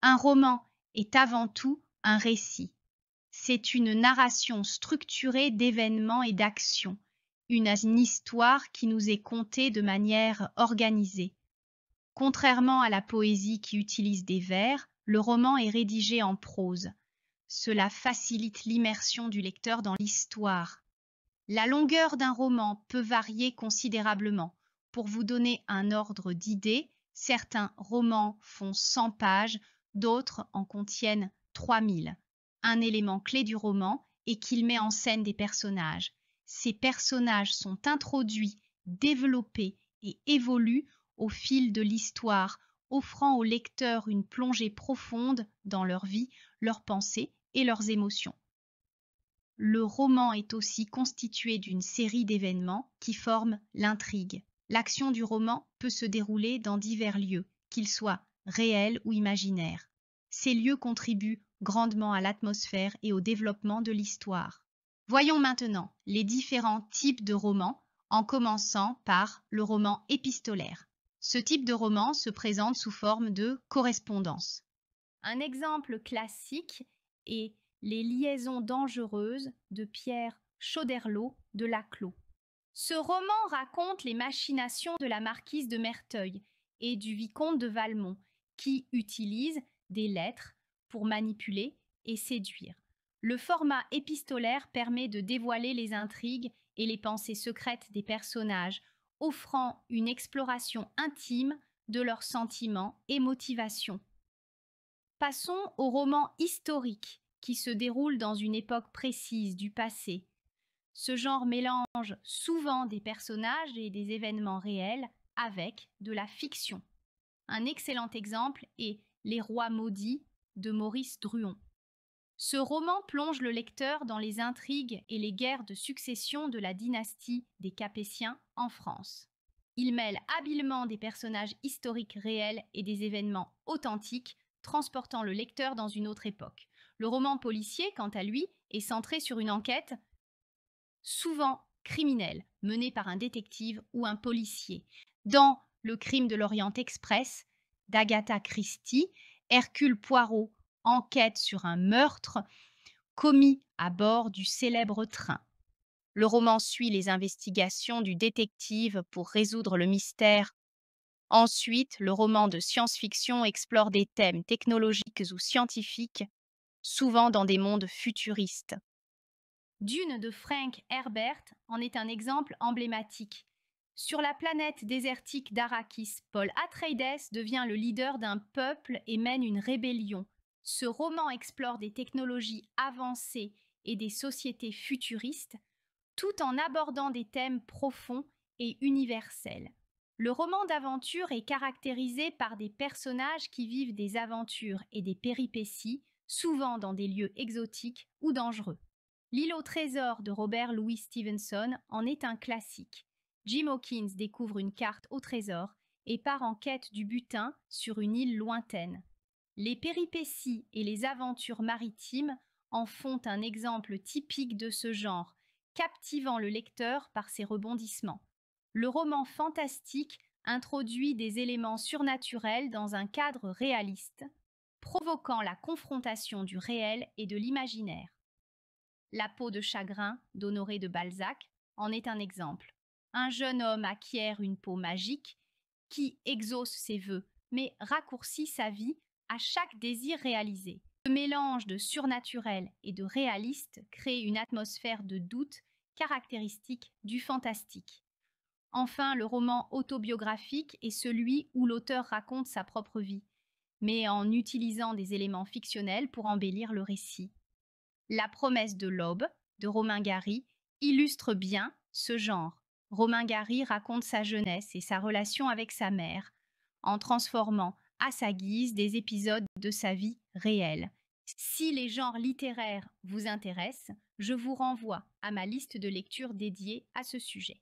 Un roman est avant tout un récit. C'est une narration structurée d'événements et d'actions, une histoire qui nous est contée de manière organisée. Contrairement à la poésie qui utilise des vers, le roman est rédigé en prose. Cela facilite l'immersion du lecteur dans l'histoire. La longueur d'un roman peut varier considérablement. Pour vous donner un ordre d'idée, certains romans font 100 pages, d'autres en contiennent 3000. Un élément clé du roman est qu'il met en scène des personnages. Ces personnages sont introduits, développés et évoluent au fil de l'histoire, offrant au lecteur une plongée profonde dans leur vie, leurs pensées et leurs émotions. Le roman est aussi constitué d'une série d'événements qui forment l'intrigue. L'action du roman peut se dérouler dans divers lieux, qu'ils soient réels ou imaginaires. Ces lieux contribuent grandement à l'atmosphère et au développement de l'histoire. Voyons maintenant les différents types de romans, en commençant par le roman épistolaire. Ce type de roman se présente sous forme de correspondance. Un exemple classique est Les liaisons dangereuses de Pierre Choderlos de Laclos. Ce roman raconte les machinations de la marquise de Merteuil et du vicomte de Valmont, qui utilisent des lettres pour manipuler et séduire. Le format épistolaire permet de dévoiler les intrigues et les pensées secrètes des personnages, offrant une exploration intime de leurs sentiments et motivations. Passons au roman historique, qui se déroule dans une époque précise du passé. Ce genre mélange souvent des personnages et des événements réels avec de la fiction. Un excellent exemple est Les Rois maudits de Maurice Druon. Ce roman plonge le lecteur dans les intrigues et les guerres de succession de la dynastie des Capétiens en France. Il mêle habilement des personnages historiques réels et des événements authentiques, transportant le lecteur dans une autre époque. Le roman policier, quant à lui, est centré sur une enquête souvent criminelle, menée par un détective ou un policier. Dans Le Crime de l'Orient Express d'Agatha Christie, Hercule Poirot enquête sur un meurtre commis à bord du célèbre train. Le roman suit les investigations du détective pour résoudre le mystère. Ensuite, le roman de science-fiction explore des thèmes technologiques ou scientifiques, souvent dans des mondes futuristes. Dune de Frank Herbert en est un exemple emblématique. Sur la planète désertique d'Arrakis, Paul Atreides devient le leader d'un peuple et mène une rébellion. Ce roman explore des technologies avancées et des sociétés futuristes, tout en abordant des thèmes profonds et universels. Le roman d'aventure est caractérisé par des personnages qui vivent des aventures et des péripéties, souvent dans des lieux exotiques ou dangereux. L'île au trésor de Robert Louis Stevenson en est un classique. Jim Hawkins découvre une carte au trésor et part en quête du butin sur une île lointaine. Les péripéties et les aventures maritimes en font un exemple typique de ce genre, captivant le lecteur par ses rebondissements. Le roman fantastique introduit des éléments surnaturels dans un cadre réaliste, provoquant la confrontation du réel et de l'imaginaire. La peau de chagrin d'Honoré de Balzac en est un exemple. Un jeune homme acquiert une peau magique qui exauce ses vœux, mais raccourcit sa vie à chaque désir réalisé. Ce mélange de surnaturel et de réaliste crée une atmosphère de doute caractéristique du fantastique. Enfin, le roman autobiographique est celui où l'auteur raconte sa propre vie, mais en utilisant des éléments fictionnels pour embellir le récit. La promesse de l'aube de Romain Gary illustre bien ce genre. Romain Gary raconte sa jeunesse et sa relation avec sa mère, en transformant à sa guise des épisodes de sa vie réelle. Si les genres littéraires vous intéressent, je vous renvoie à ma liste de lectures dédiée à ce sujet.